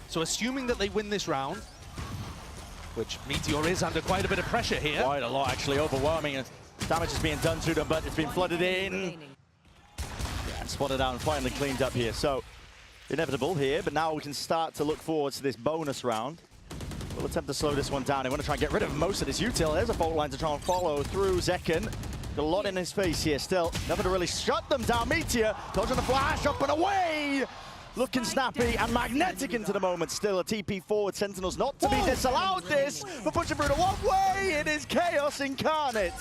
So assuming that they win this round, which Meteor is under quite a bit of pressure here. Quite a lot, actually, overwhelming. And damage is being done to them, but it's been flooded in. Yeah, spotted out and finally cleaned up here. So inevitable here, but now we can start to look forward to this bonus round. We'll attempt to slow this one down. They want to try and get rid of most of this util. There's a fault line to try and follow through Zekken. Got a lot in his face here still. Nothing to really shut them down. Meteor dodging the flash, up and away! Looking snappy and magnetic into the moment. Still a TP forward. Sentinels not to be disallowed this, but pushing through the one way. It is Chaos incarnate.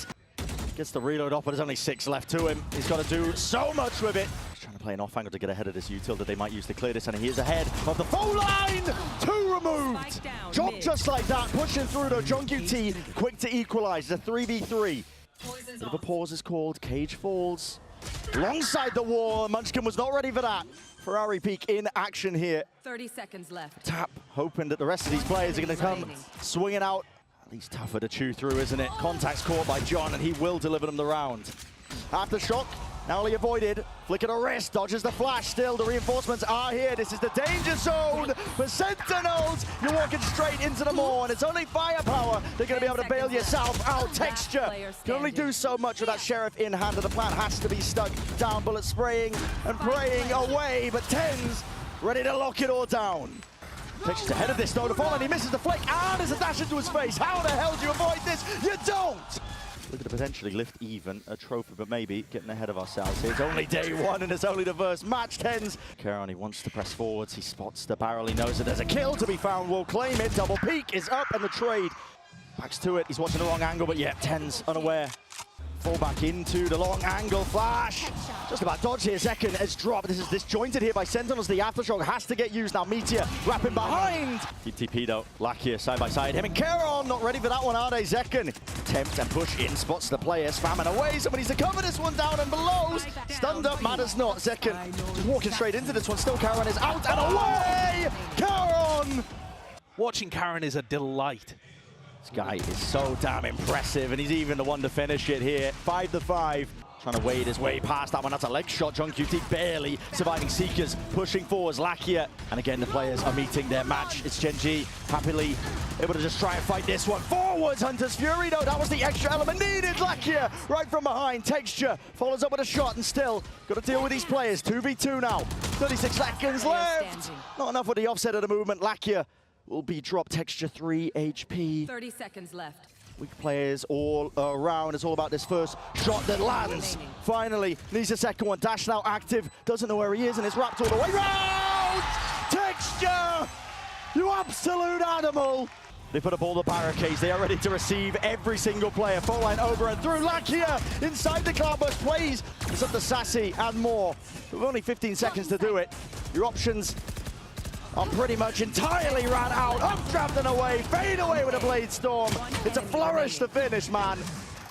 Gets the reload off, but there's only 6 left to him. He's got to do so much with it. He's trying to play an off angle to get ahead of this util that they might use to clear this, and he is ahead of the full line. 2 removed. Drop just like that, pushing through though. GEN.G quick to equalize. It's a 3v3. Bit of a pause is called. Cage falls alongside the wall. Munchkin was not ready for that. Ferrari Peak in action here. 30 seconds left. Tap, hoping that the rest of these players are going to come swinging out. At least tougher to chew through, isn't it? Contact's caught by John, and he will deliver them the round. Aftershock, narrowly avoided. Flick of the wrist, dodges the flash. Still, the reinforcements are here. This is the danger zone for Sentinels. You're walking straight into the maw, and it's only firepower. They're going to be able to bail yourself out. Texture can only do so much with that Sheriff in hand, and the plan has to be stuck down. Bullet spraying and praying away, but Tens ready to lock it all down. Texture's ahead of this though, the fall, and he misses the flick, and there's a dash into his face. How the hell do you avoid this? You don't! Looking to potentially lift even a trophy, but maybe getting ahead of ourselves. It's only day 1 and it's only the first match. Tens. Karan, he wants to press forwards. He spots the barrel. He knows that there's a kill to be found. We'll claim it. Double peak is up and the trade backs to it. He's watching the wrong angle, but yeah, Tens unaware. Fall back into the long angle flash. Just about dodge here. Zekken has dropped. This is disjointed here by Sentinels. The aftershock has to get used now. Meteor wrapping behind. Deep TP though. Lakia side by side. Him and Karon not ready for that one, are they? Zekken attempts and push in. Spots the player. Spamming away. Somebody's to cover this one down and below. Stunned up. Matters not. Zekken just walking straight into this one. Still Karon is out and away. Karon. Watching Karan is a delight. This guy is so damn impressive, and he's even the one to finish it here. 5-5. Trying to wade his way past that one. That's a leg shot. GEN.G barely surviving Seekers, pushing forwards. Lakia, and again, the players are meeting their match. It's Gen.G happily able to just try and fight this one. Forwards, Hunter's Fury, though. That was the extra element needed. Lakia right from behind. Texture follows up with a shot, and still got to deal with these players. 2v2 now. 36 seconds left. Not enough with the offset of the movement. Lakia will be dropped. Texture 3 HP. 30 seconds left. Weak players all around. It's all about this first shot that lands. Finally, needs a second one. Dash now active. Doesn't know where he is, and it's wrapped all the way round. Texture! You absolute animal! They put up all the barricades. They are ready to receive every single player. Full line over and through. Lakia inside the cloudburst plays. It's up to Sassy and more. With only 15 seconds to do it. Your options are pretty much entirely ran out. Updraft and away, fade away with a Blade Storm. It's a flourish to finish, man.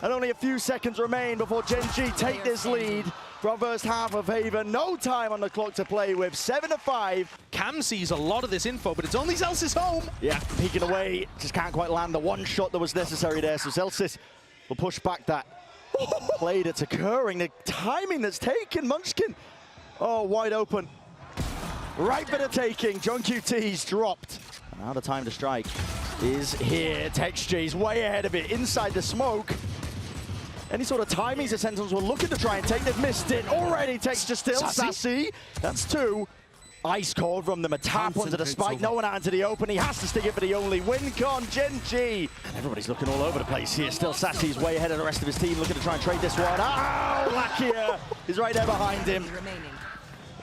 And only a few seconds remain before Gen.G take this lead from first half of Haven. No time on the clock to play with. 7-5. Cam sees a lot of this info, but it's only Zelsis home. Yeah, peeking away. Just can't quite land the one shot that was necessary there. So Zelsis will push back that play that's occurring. The timing that's taken. Munchkin, oh, wide open. Right for the taking. GEN.G's dropped. And now the time to strike is here. Texture's way ahead of it, inside the smoke. Any sort of timings the Sentinels were looking to try and take, they've missed it. Already Texture still. Sassy. That's 2. Ice cold from them. A tap onto the spike. No one out into the open. He has to stick it for the only win con. Gen.G. Everybody's looking all over the place here. Still Sassy's way ahead of the rest of his team, looking to try and trade this one. Oh, Lakia is right there behind him.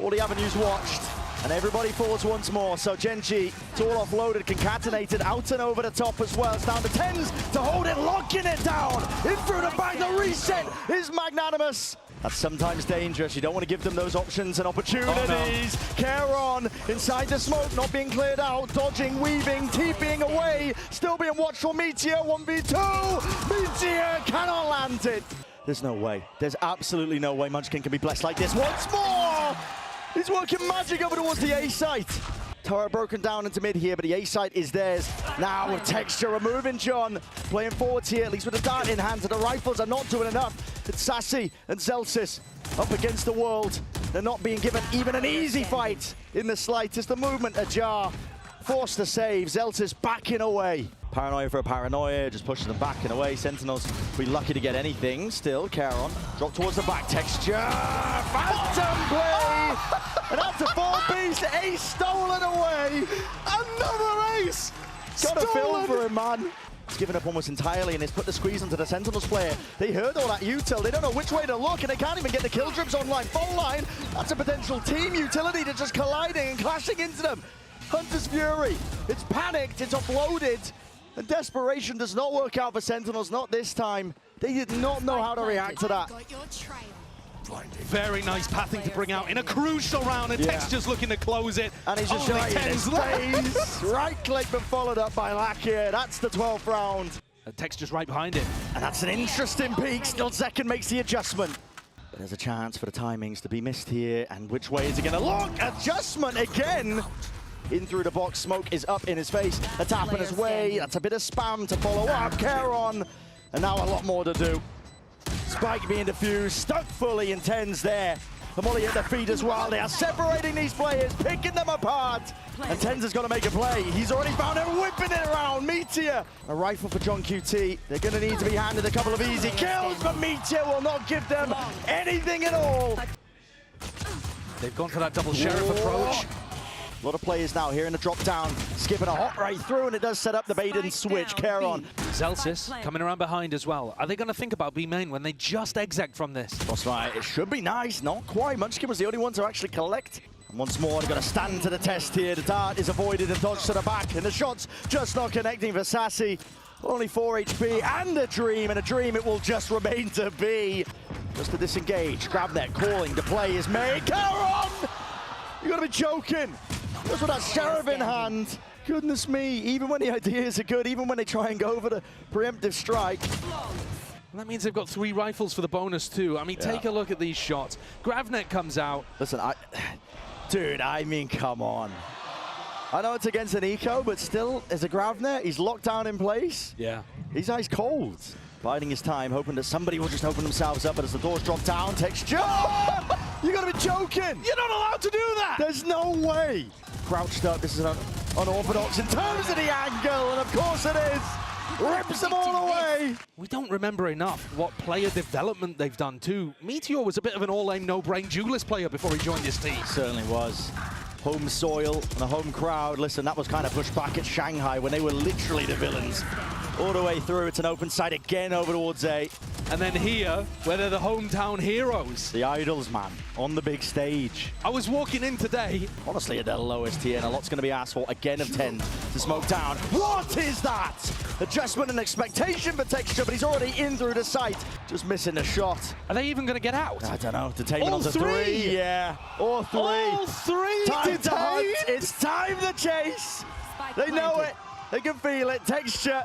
All the avenues watched. And everybody falls once more, so Gen.G, it's all offloaded, concatenated, out and over the top as well. It's down to Tens to hold it, locking it down. In through the back, the reset is magnanimous. That's sometimes dangerous. You don't want to give them those options and opportunities. Oh, no. Karon inside the smoke, not being cleared out, dodging, weaving, TPing away, still being watched for Meteor, 1v2. Meteor cannot land it. There's no way. There's absolutely no way Munchkin can be blessed like this once more. He's working magic over towards the A site. Turret broken down into mid here, but the A site is theirs. Now with Texture removing John. Playing forwards here, at least with a dart in hand. And the rifles are not doing enough. It's Sassy and Zelsis up against the world. They're not being given even an easy fight in the slightest. The movement ajar Forced to save. Zelsis backing away. Paranoia for a paranoia, just pushes them back and away. Sentinels be lucky to get anything. Still, Charon drop towards the back. Texture, phantom play, and that's a 4-piece ace stolen away. Another ace! Got a film for him, man. He's given up almost entirely and he's put the squeeze onto the Sentinels player. They heard all that util. They don't know which way to look and they can't even get the kill drips online. Full line, that's a potential team utility to just colliding and clashing into them. Hunter's Fury, it's panicked, it's offloaded. And desperation does not work out for Sentinels, not this time. They did not know how to react to that. Very nice pathing to bring out in a crucial round, and Texture's looking to close it. And he's just Only 10's left. Right click, but followed up by Lakia. That's the 12th round. And Texture's right behind it. And that's an interesting peak. Still Zekken makes the adjustment. But there's a chance for the timings to be missed here. And which way is he going to look? Adjustment again. In through the box, smoke is up in his face. A tap in his way. That's a bit of spam to follow up. Charon. And now a lot more to do. Spike being defused, stuck fully in 10's there. The molly at the feet as well. They are separating these players, picking them apart. And 10's has got to make a play. He's already found it, whipping it around. Meteor, a rifle for John QT. They're going to need to be handed a couple of easy kills, but Meteor will not give them anything at all. They've gone for that double sheriff approach. A lot of players now here in the drop down, skipping a hop right through, and it does set up the bait and switch. Charon. Zelsis coming around behind as well. Are they going to think about B main when they just exec from this? That's right, it should be nice, not quite. Munchkin was the only one to actually collect. And once more, they're going to stand to the test here. The dart is avoided and dodged to the back, and the shot's just not connecting for Sassy. Only 4 HP and a dream it will just remain to be. Just to disengage, GravNet calling, the play is made. Charon! You gotta be joking. Just with that sheriff in hand. Goodness me, even when the ideas are good, even when they try and go for the preemptive strike. And that means they've got 3 rifles for the bonus too. I mean, take a look at these shots. GravNet comes out. Listen, dude, I mean, come on. I know it's against an eco, but still, as a GravNet, he's locked down in place. Yeah. He's ice cold. Biding his time, hoping that somebody will just open themselves up, but as the doors drop down, Texture. You gotta be joking! You're not allowed to do that! There's no way! Crouched up, this is unorthodox in terms of the angle, and of course it is! Rips them all away! We don't remember enough what player development they've done too. Meteor was a bit of an all-aim, no-brain duelist player before he joined this team. Certainly was. Home soil and a home crowd. Listen, that was kind of pushed back at Shanghai when they were literally the villains. All the way through, it's an open side again over towards A. And then here, where they're the hometown heroes. The idols, man, on the big stage. I was walking in today. Honestly, at their lowest here, and a lot's going to be asked for again of 10 to smoke down. What is that? Adjustment and expectation for Texture, but he's already in through the site. Just missing a shot. Are they even going to get out? I don't know. Detainment All onto 3. Yeah, all 3. All 3 Time to hunt. detained. It's time to chase. They know it. They can feel it. Texture.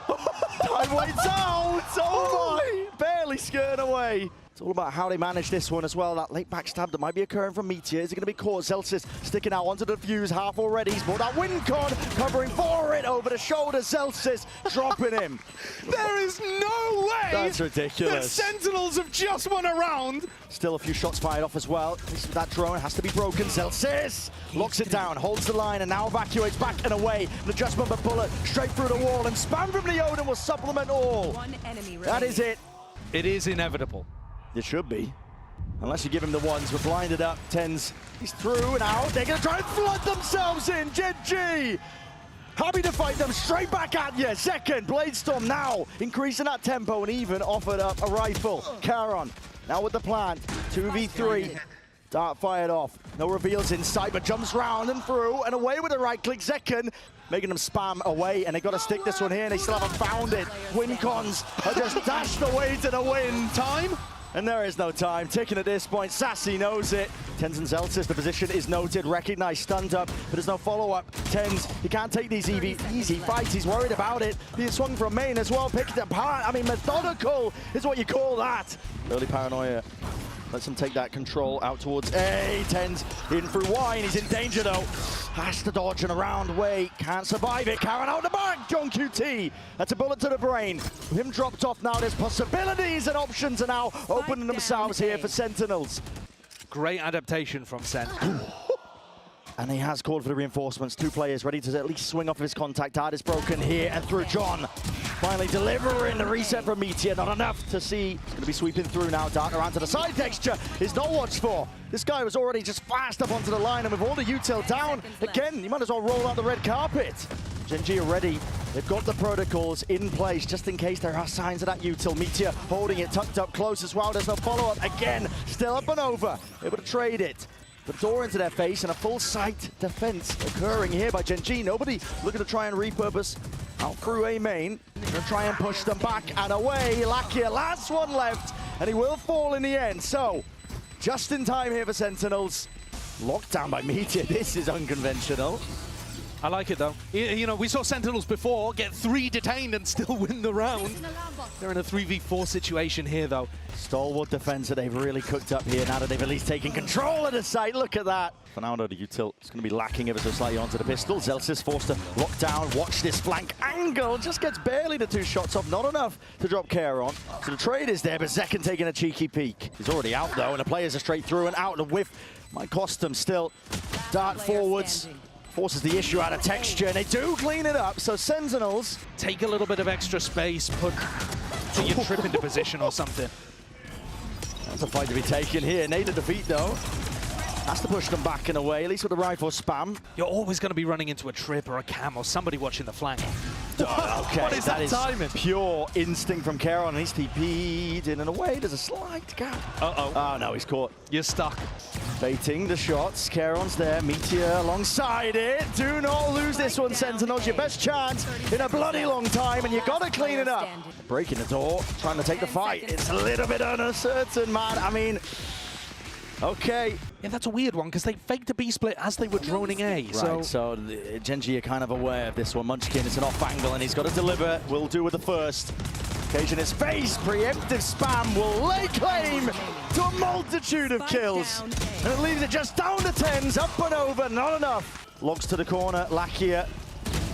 Time waits out. Oh my. Barely skirting away. It's all about how they manage this one as well. That late backstab that might be occurring from Meteor. Is it going to be caught? Zelsis sticking out onto the fuse, half already. He's brought that win con, covering for it over the shoulder. Zelsis dropping him. There is no way. That's ridiculous. The Sentinels have just won a round. Still a few shots fired off as well. That drone has to be broken. Zelsis locks it down, holds the line, and now evacuates back and away. An adjustment of a bullet straight through the wall, and spam from Leoden will supplement all. One enemy That is it. It is inevitable. It should be. Unless you give him the ones. We're blinded up. 10's. He's through and out. They're going to try and flood themselves in. GEN.G. Happy to fight them straight back at you. Second, Bladestorm now increasing that tempo and even offered up a rifle. Charon now with the plant. 2v3. Dart fired off. No reveals in sight, but jumps round and through and away with a right click. Zekken making them spam away, and they got to stick this one here, and they still haven't found it. Win cons are just dashed away to the win. Time? And there is no time. Ticking at this point. Sassy knows it. 10's and Zelsis, the position is noted, recognized, stunned up, but there's no follow-up. 10's, he can't take these easy fights. He's worried about it. He swung from main as well, picked it apart. I mean, methodical is what you call that. Early paranoia. Lets him take that control out towards A. 10's in through Y, and he's in danger though. Has to dodge and around way. Can't survive it. Charon out the back. John QT. That's a bullet to the brain. With him dropped off now, there's possibilities and options are now opening themselves here for Sentinels. Great adaptation from Sen. And he has called for the reinforcements. 2 players ready to at least swing off his contact. Dart is broken here and through John. Finally delivering the reset from Meteor. Not enough to see. He's going to be sweeping through now. Dart around to the side. Texture is not watched for. This guy was already just fast up onto the line, and with all the util down, again, you might as well roll out the red carpet. Gen.G are ready. They've got the protocols in place just in case there are signs of that util. Meteor holding it tucked up close as well. There's no follow-up. Again, still up and over. Able to trade it. The door into their face and a full sight defense occurring here by Gen.G. Nobody looking to try and repurpose out through A main. Gonna try and push them back and away. Lakia, last one left, and he will fall in the end. So, just in time here for Sentinels. Locked down by Meteor. This is unconventional. I like it, though. You know, we saw Sentinels before get 3 detained and still win the round. They're in a 3v4 situation here, though. Stalwart defense that they've really cooked up here now that they've at least taken control of the site. Look at that. For now, the util is going to be lacking ever so slightly onto the pistol. Zellsis forced to lock down. Watch this flank angle. Just gets barely the 2 shots off. Not enough to drop care on. So the trade is there, but Zekken taking a cheeky peek. He's already out, though, and the players are straight through and out. The whiff might cost them still. Dart forwards. Forces the issue out of Texture, and they do clean it up. So Sentinels take a little bit of extra space, put your trip into position or something. That's a fight to be taken here. Need a defeat, though. Has to push them back in a way, at least with the rifle spam. You're always going to be running into a trip or a cam or somebody watching the flank. Okay, what is that timing? Pure instinct from Caron, and he's TP'd in a way. There's a slight gap. Uh-oh. Oh, no, he's caught. You're stuck. Baiting the shots. Caron's there. Meteor alongside it. Do not lose this one, Sentinels. Your best chance in a bloody long time, and you got to clean it up. Breaking the door, trying to take the fight. It's a little bit uncertain, man. I mean, okay. Yeah, that's a weird one, because they faked a B-split as they were droning A. Right, so Gen.G are kind of aware of this one. Munchkin is an off angle, and he's got to deliver. Will do with the first. Occasion his face. Preemptive spam will lay claim to a multitude of kills. And it leaves it just down to 10s, up and over, not enough. Logs to the corner, Lakia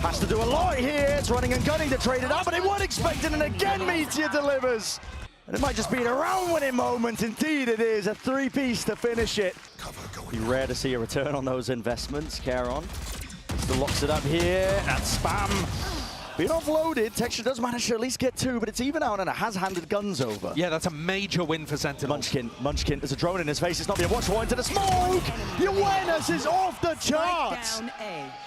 has to do a lot here. It's running and gunning to trade it out, but they weren't expecting, and again Meteor delivers. And it might just be a round-winning moment. Indeed it is, a 3-piece to finish it. Be rare to see a return on those investments. Caron still locks it up here, and spam being offloaded. Texture does manage to at least get 2, but it's even out, and it has handed guns over. Yeah, that's a major win for Sentinels. Munchkin, there's a drone in his face. It's not being watched for into the smoke. The awareness is off the charts.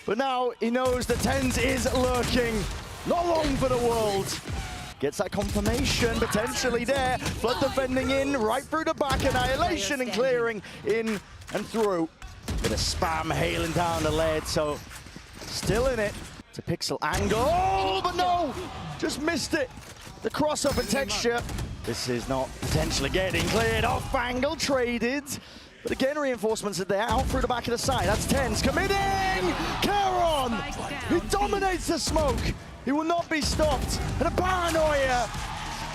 But now he knows the 10s is lurking. Not long for the world. Gets that confirmation, potentially there. Flood defending in, right through the back. Annihilation and clearing in and through. Bit of spam hailing down the lead, so still in it. It's a pixel angle. Oh, but no! Just missed it. The cross-up and Texture. This is not potentially getting cleared. Off angle, traded. But again, reinforcements are there, out through the back of the side. That's 10s committing! Caron! He dominates the smoke. He will not be stopped. And a paranoia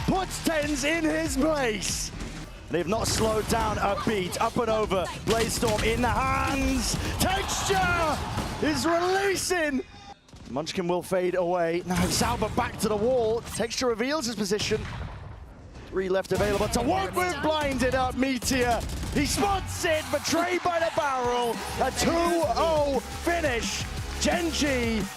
puts 10s in his place. They've not slowed down a beat. Up and over. Bladestorm in the hands. Texture is releasing. Munchkin will fade away. Now Sauber back to the wall. Texture reveals his position. 3 left available to work with. Blinded up Meteor. He spots it, betrayed by the barrel. A 2-0 finish. Gen.G